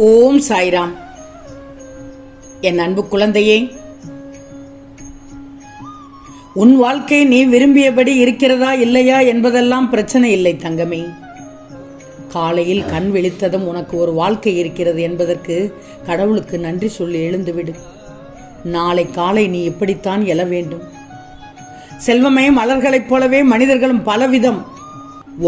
ஓம் சாய்ராம். என் அன்பு குழந்தையே, உன் வாழ்க்கை நீ விரும்பியபடி இருக்கிறதா இல்லையா என்பதெல்லாம் பிரச்சனை இல்லை தங்கமே. காலையில் கண் விழித்ததும் உனக்கு ஒரு வாழ்க்கை இருக்கிறது என்பதற்கு கடவுளுக்கு நன்றி சொல்லி எழுந்துவிடு. நாளை காலை நீ இப்படித்தான் எழ வேண்டும். செல்வமே, மலர்களைப் போலவே மனிதர்களும் பலவிதம்.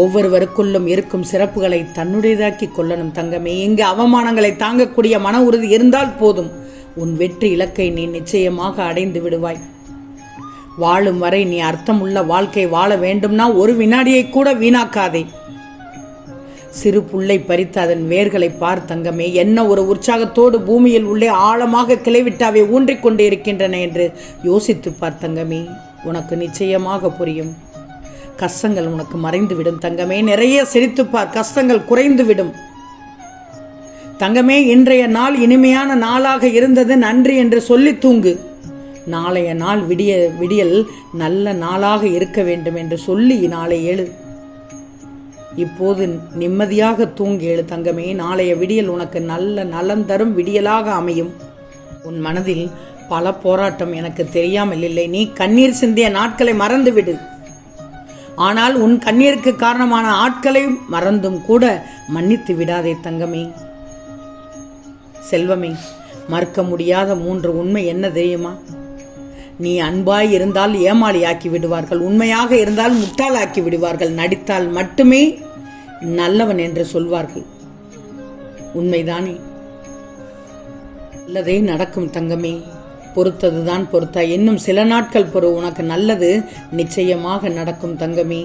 ஒவ்வொருவருக்குள்ளும் இருக்கும் சிறப்புகளை தன்னுடையதாக்கி கொள்ளணும் தங்கமே. இங்கு அவமானங்களை தாங்கக்கூடிய மன உறுதி இருந்தால் போதும், உன் வெற்றி இலக்கை நீ நிச்சயமாக அடைந்து விடுவாய். வாழும் வரை நீ அர்த்தமுள்ள வாழ்க்கை வாழ வேண்டும்னா ஒரு வினாடியை கூட வீணாக்காதே. சிறு புல்லை பறித்து அதன் வேர்களை பார் தங்கமே. என்ன ஒரு உற்சாகத்தோடு பூமியில் உள்ளே ஆழமாக கிளைவிட்டாவே ஊன்றிக்கொண்டு இருக்கின்றன என்று யோசித்து பார் தங்கமே. உனக்கு நிச்சயமாக புரியும். கஷ்டங்கள் உனக்கு மறைந்துவிடும் தங்கமே. நிறைய சிரித்துப்பார், கஷ்டங்கள் குறைந்துவிடும் தங்கமே. இன்றைய நாள் இனிமையான நாளாக இருந்தது, நன்றி என்று சொல்லி தூங்கு. நாளைய நாள் விடியல் நல்ல நாளாக இருக்க வேண்டும் என்று சொல்லி நாளை எழு. இப்போது நிம்மதியாக தூங்கி எழு தங்கமே. நாளைய விடியல் உனக்கு நல்ல நலம் தரும் விடியலாக அமையும். உன் மனதில் பல போராட்டம் எனக்கு தெரியாமல் இல்லை. நீ கண்ணீர் சிந்திய நாட்களை மறந்துவிடு. ஆனால் உன் கண்ணீருக்கு காரணமான ஆட்களை மறந்தும் கூட மன்னித்து விடாதே தங்கமே. செல்வமே, மறுக்க முடியாத 3 உண்மை என்ன தெரியுமா? நீ அன்பாய் இருந்தால் ஏமாளியாக்கி விடுவார்கள், உண்மையாக இருந்தால் முட்டாளாக்கி விடுவார்கள், நடித்தால் மட்டுமே நல்லவன் என்று சொல்வார்கள். உண்மைதானே? நல்லதே நடக்கும் தங்கமே. பொறுத்ததுதான் பொறுத்தா. இன்னும் சில நாட்கள் பொறு, உனக்கு நல்லது நிச்சயமாக நடக்கும் தங்கமே.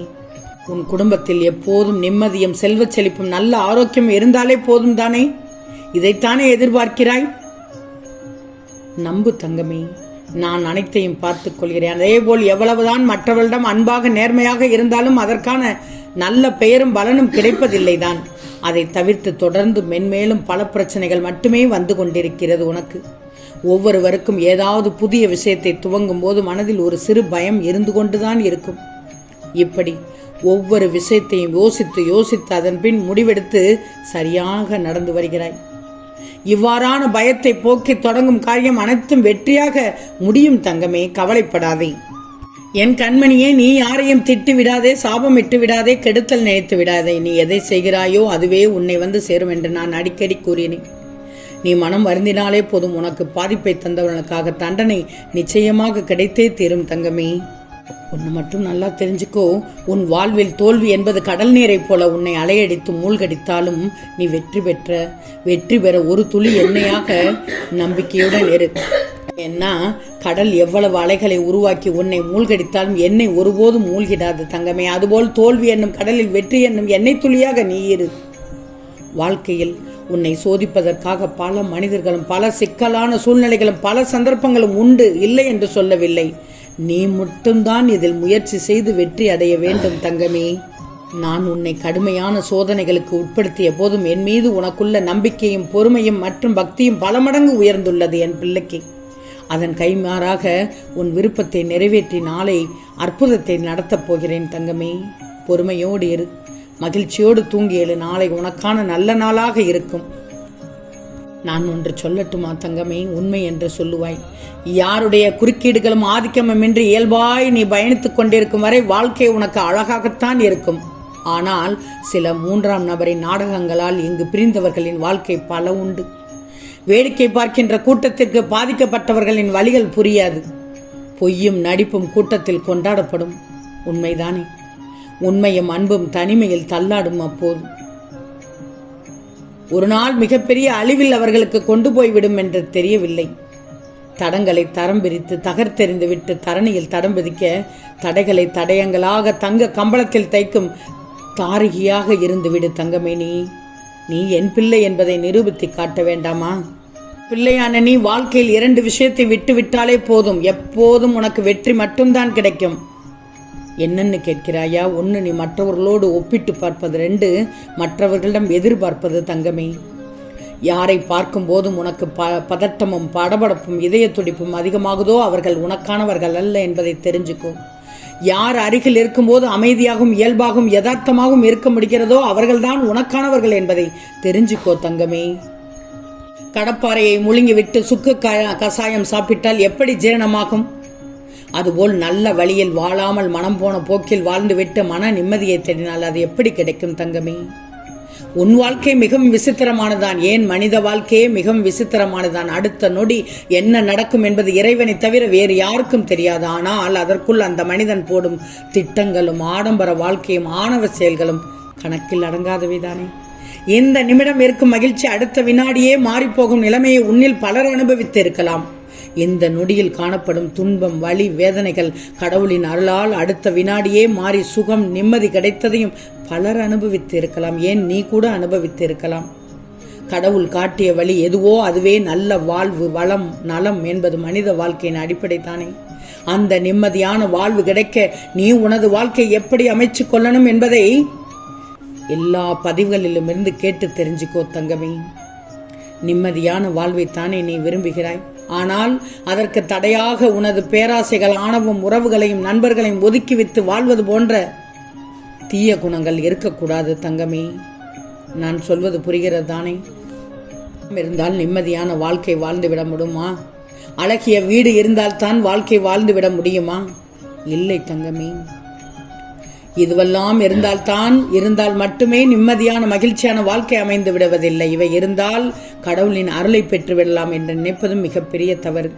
உன் குடும்பத்தில் எப்போதும் நிம்மதியும் செல்வச் செழிப்பும் நல்ல ஆரோக்கியம் இருந்தாலே போதும் தானே? இதைத்தானே எதிர்பார்க்கிறாய்? நம்பு தங்கமே, நான் அனைத்தையும் பார்த்துக் கொள்கிறேன். அதேபோல் எவ்வளவுதான் மற்றவர்களிடம் அன்பாக நேர்மையாக இருந்தாலும் அதற்கான நல்ல பெயரும் பலனும் கிடைப்பதில்லைதான். அதை தவிர்த்து தொடர்ந்து மென்மேலும் பல பிரச்சனைகள் மட்டுமே வந்து கொண்டிருக்கிறது உனக்கு. ஒவ்வொருவருக்கும் ஏதாவது புதிய விஷயத்தை துவங்கும் போது மனதில் ஒரு சிறு பயம் இருந்து கொண்டுதான் இருக்கும். இப்படி ஒவ்வொரு விஷயத்தையும் யோசித்து அதன் பின் முடிவெடுத்து சரியாக நடந்து வருகிறாய். இவ்வாறான பயத்தை போக்கி தொடங்கும் காரியம் அனைத்தும் வெற்றியாக முடியும் தங்கமே. கவலைப்படாதே என் கண்மணியே. நீ யாரையும் திட்டு விடாதே, சாபம் இட்டு விடாதே, கெடுத்தல் நினைத்து விடாதே. நீ எதை செய்கிறாயோ அதுவே உன்னை வந்து சேரும் என்று நான் அடிக்கடி கூறினேன். நீ மனம் வருந்தினாலே போதும், உனக்கு பாதிப்பை தந்தவனுக்காக தண்டனை நிச்சயமாக கிடைத்தே தீரும் தங்கமே. ஒன்று மட்டும் நல்லா தெரிஞ்சுக்கோ, உன் வாழ்வில் தோல்வி என்பது கடல் நீரை போல உன்னை அலையடித்து மூழ்கடித்தாலும் நீ வெற்றி பெற ஒரு துளி எண்ணெயாக நம்பிக்கையுடன் இரு. ஏன்னா கடல் எவ்வளவு அலைகளை உருவாக்கி உன்னை மூழ்கடித்தாலும் எண்ணெய் ஒருபோதும் மூழ்கிடாது தங்கமே. அதுபோல் தோல்வி என்னும் கடலில் வெற்றி என்னும் எண்ணெய் துளியாக நீ இரு. வாழ்க்கையில் உன்னை சோதிப்பதற்காக பல மனிதர்களும் பல சிக்கலான சூழ்நிலைகளும் பல சந்தர்ப்பங்களும் உண்டு, இல்லை என்று சொல்லவில்லை. நீ மட்டும்தான் இதில் முயற்சி செய்து வெற்றி அடைய வேண்டும் தங்கமே. நான் உன்னை கடுமையான சோதனைகளுக்கு உட்படுத்திய போதும் என் மீது உனக்குள்ள நம்பிக்கையும் பொறுமையும் மற்றும் பக்தியும் பல மடங்கு உயர்ந்துள்ளது என் பிள்ளைக்கு. அதன் கைமாறாக உன் விருப்பத்தை நிறைவேற்றி நாளை அற்புதத்தை நடத்தப் போகிறேன் தங்கமே. பொறுமையோடு இரு, மகிழ்ச்சியோடு தூங்கி எழு. நாளை உனக்கான நல்ல நாளாக இருக்கும். நான் ஒன்று சொல்லட்டுமா தங்கமே? உண்மை என்று சொல்லுவாய். யாருடைய குறுக்கீடுகளும் ஆதிக்கமின்றி இயல்பாய் நீ பயணித்துக் கொண்டிருக்கும் வரை வாழ்க்கை உனக்கு அழகாகத்தான் இருக்கும். ஆனால் சில 3ஆம் நபரின் நாடகங்களால் இங்கு பிரிந்தவர்களின் வாழ்க்கை பல உண்டு. வேடிக்கை பார்க்கின்ற கூட்டத்திற்கு பாதிக்கப்பட்டவர்களின் வழிகள் புரியாது. பொய்யும் நடிப்பும் கூட்டத்தில் கொண்டாடப்படும். உண்மைதானே? உண்மையும் அன்பும் தனிமையில் தள்ளாடும். அப்போது ஒரு நாள் மிகப்பெரிய அழிவில் அவர்களுக்கு கொண்டு போய்விடும் என்று தெரியவில்லை. தடங்களை தரம் பிரித்து தகர்த்தெறிந்து விட்டு தரணியில் தடம் பிதிக்க தடைகளை தடயங்களாக தங்க கம்பளத்தில் தைக்கும் தாரகியாக இருந்துவிடு தங்கமே. நீ என் பிள்ளை என்பதை நிரூபித்து காட்ட வேண்டாமா? பிள்ளையான நீ வாழ்க்கையில் 2 விஷயத்தை விட்டு விட்டாலே போதும், எப்போதும் உனக்கு வெற்றி மட்டும்தான் கிடைக்கும். என்னன்னு கேட்கிறாயா? 1, நீ மற்றவர்களோடு ஒப்பிட்டு பார்ப்பது. 2, மற்றவர்களிடம் எதிர்பார்ப்பது தங்கமே. யாரை பார்க்கும் போதும் உனக்கு பதட்டமும் படபடப்பும் இதய துடிப்பும் அதிகமாகுதோ அவர்கள் உனக்கானவர்கள் அல்ல என்பதை தெரிஞ்சுக்கோ. யார் அருகில் இருக்கும்போது அமைதியாகவும் இயல்பாகவும் யதார்த்தமாகவும் இருக்க முடிகிறதோ அவர்கள்தான் உனக்கானவர்கள் என்பதை தெரிஞ்சுக்கோ தங்கமே. கடப்பாறையை முழுங்கிவிட்டு சுக்கு கசாயம் சாப்பிட்டால் எப்படி ஜீரணமாகும்? அதுபோல் நல்ல வழியில் வாழாமல் மனம் போன போக்கில் வாழ்ந்துவிட்டு மன நிம்மதியை தேடினால் அது எப்படி கிடைக்கும் தங்கமே? உன் வாழ்க்கை மிகவும் விசித்திரமானதான். ஏன் மனித வாழ்க்கையே மிகவும் விசித்திரமானதான். அடுத்த நொடி என்ன நடக்கும் என்பது இறைவனை தவிர வேறு யாருக்கும் தெரியாது. ஆனால் அதற்குள் அந்த மனிதன் போடும் திட்டங்களும் ஆடம்பர வாழ்க்கையும் ஆணவ செயல்களும் கணக்கில் அடங்காதவைதானே. இந்த நிமிடம் இருக்கும் மகிழ்ச்சி அடுத்த வினாடியே மாறிப்போகும் நிலைமையை உன்னில் பலர் அனுபவித்து இருக்கலாம். இந்த நொடியில் காணப்படும் துன்பம், வலி, வேதனைகள் கடவுளின் அருளால் அடுத்த வினாடியே மாறி சுகம், நிம்மதி கிடைத்ததையும் பலர் அனுபவித்து இருக்கலாம். ஏன் நீ கூட அனுபவித்து இருக்கலாம். கடவுள் காட்டிய வழி எதுவோ அதுவே நல்ல வாழ்வு, வளம், நலம் என்பது மனித வாழ்க்கையின் அடிப்படை தானே. அந்த நிம்மதியான வாழ்வு கிடைக்க நீ உனது வாழ்க்கை எப்படி அமைச்சு கொள்ளணும் என்பதை எல்லா பதிவுகளிலும் இருந்து கேட்டு தெரிஞ்சுக்கோ தங்கமே. நிம்மதியான வாழ்வைத்தானே நீ விரும்புகிறாய். ஆனால் அதற்கு தடையாக உனது பேராசைகள், ஆணவம், உறவுகளையும் நண்பர்களையும் ஒதுக்கி வைத்து வாழ்வது போன்ற தீய குணங்கள் இருக்கக்கூடாது தங்கமே. நான் சொல்வது புரிகிறது தானே? இருந்தால் நிம்மதியான வாழ்க்கை வாழ்ந்துவிட முடியுமா? அழகிய வீடு இருந்தால்தான் வாழ்க்கை வாழ்ந்துவிட முடியுமா? இல்லை தங்கமே. இதுவெல்லாம் இருந்தால் மட்டுமே நிம்மதியான மகிழ்ச்சியான வாழ்க்கை அமைந்து விடுவதில்லை. இவை இருந்தால் கடவுளின் அருளை பெற்று விடலாம் என்று நினைப்பதும் மிகப்பெரிய தவறு.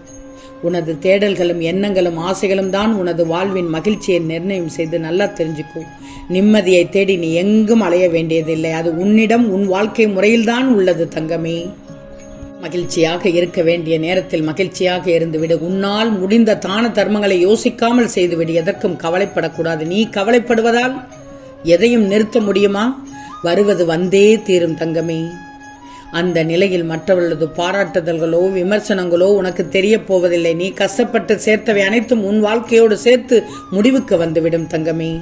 உனது தேடல்களும் எண்ணங்களும் ஆசைகளும் தான் உனது வாழ்வின் மகிழ்ச்சியை நிர்ணயம் செய்து நல்லா தெரிஞ்சுக்கோ. நிம்மதியை தேடி நீ எங்கும் அலைய வேண்டியதில்லை. அது உன்னிடம், உன் வாழ்க்கை முறையில்தான் உள்ளது தங்கமே. மகிழ்ச்சியாக இருக்க வேண்டிய நேரத்தில் மகிழ்ச்சியாக இருந்துவிடு. உன்னால் முடிந்த தான தர்மங்களை யோசிக்காமல் செய்துவிடு. எதற்கும் கவலைப்படக்கூடாது. நீ கவலைப்படுவதால் எதையும் நிறுத்த முடியுமா? வருவது வந்தே தீரும் தங்கமே. அந்த நிலையில் மற்றவர்களது பாராட்டுதல்களோ விமர்சனங்களோ உனக்கு தெரிய போவதில்லை. நீ கஷ்டப்பட்டு சேர்த்தவை அனைத்தும் உன் வாழ்க்கையோடு சேர்த்து முடிவுக்கு வந்துவிடும் தங்கமே.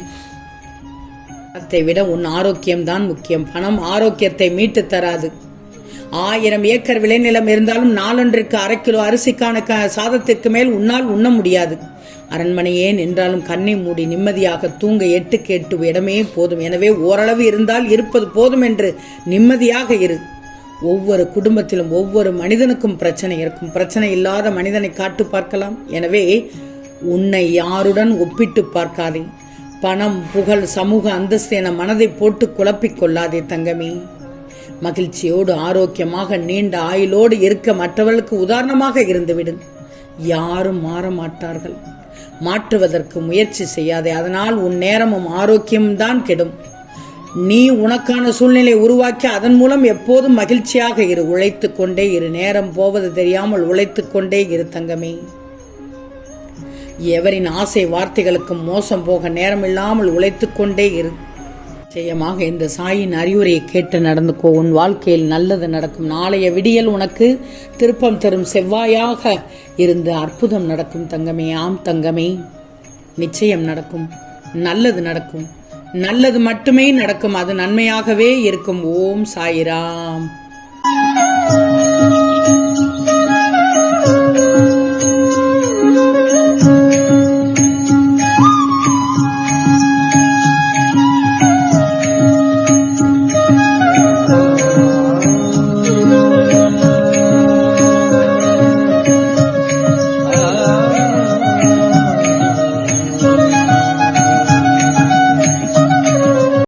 பணத்தை விட உன் ஆரோக்கியம்தான் முக்கியம். பணம் ஆரோக்கியத்தை மீட்டு தராது. 1000 ஏக்கர் விளைநிலம் இருந்தாலும் நாளொன்றிற்கு 1/2 கிலோ அரிசிக்கான சாதத்திற்கு மேல் உன்னால் உண்ண முடியாது. அரண்மனையே நின்றாலும் கண்ணை மூடி நிம்மதியாக தூங்க 8 இடமே போதும். எனவே ஓரளவு இருந்தால் இருப்பது போதும் என்று நிம்மதியாக இரு. ஒவ்வொரு குடும்பத்திலும் ஒவ்வொரு மனிதனுக்கும் பிரச்சனை இருக்கும். பிரச்சனை இல்லாத மனிதனை காட்டு பார்க்கலாம். எனவே உன்னை யாருடன் ஒப்பிட்டு பார்க்காதே. பணம், புகழ், சமூக அந்தஸ்து என மனதை போட்டு குழப்பிக் கொள்ளாதே தங்கமே. மகிழ்ச்சியோடு ஆரோக்கியமாக நீண்ட ஆயுளோடு இருக்க மற்றவர்களுக்கு உதாரணமாக இருந்துவிடு. யாரும் மாற மாட்டார்கள். மாற்றுவதற்கு முயற்சி செய்யாதே. அதனால் உன் நேரமும் ஆரோக்கியமும் தான் கெடும். நீ உனக்கான சூழ்நிலை உருவாக்கி அதன் மூலம் எப்போதும் மகிழ்ச்சியாக இரு. உழைத்து கொண்டே இரு. நேரம் போவது தெரியாமல் உழைத்து கொண்டே இரு தங்கமே. எவரின் ஆசை வார்த்தைகளுக்கும் மோசம் போக நேரமில்லாமல் உழைத்து கொண்டே இரு. நிச்சயமாக இந்த சாயின் அறிவுரையை கேட்டு நடந்துக்கோ. உன் வாழ்க்கையில் நல்லது நடக்கும். நாளைய விடியல் உனக்கு திருப்பம் தரும் செவ்வாயாக இருந்து அற்புதம் நடக்கும் தங்கமே. ஆம் தங்கமே, நிச்சயம் நடக்கும். நல்லது நடக்கும். நல்லது மட்டுமே நடக்கும். அது நன்மையாகவே இருக்கும். ஓம் சாயிராம்.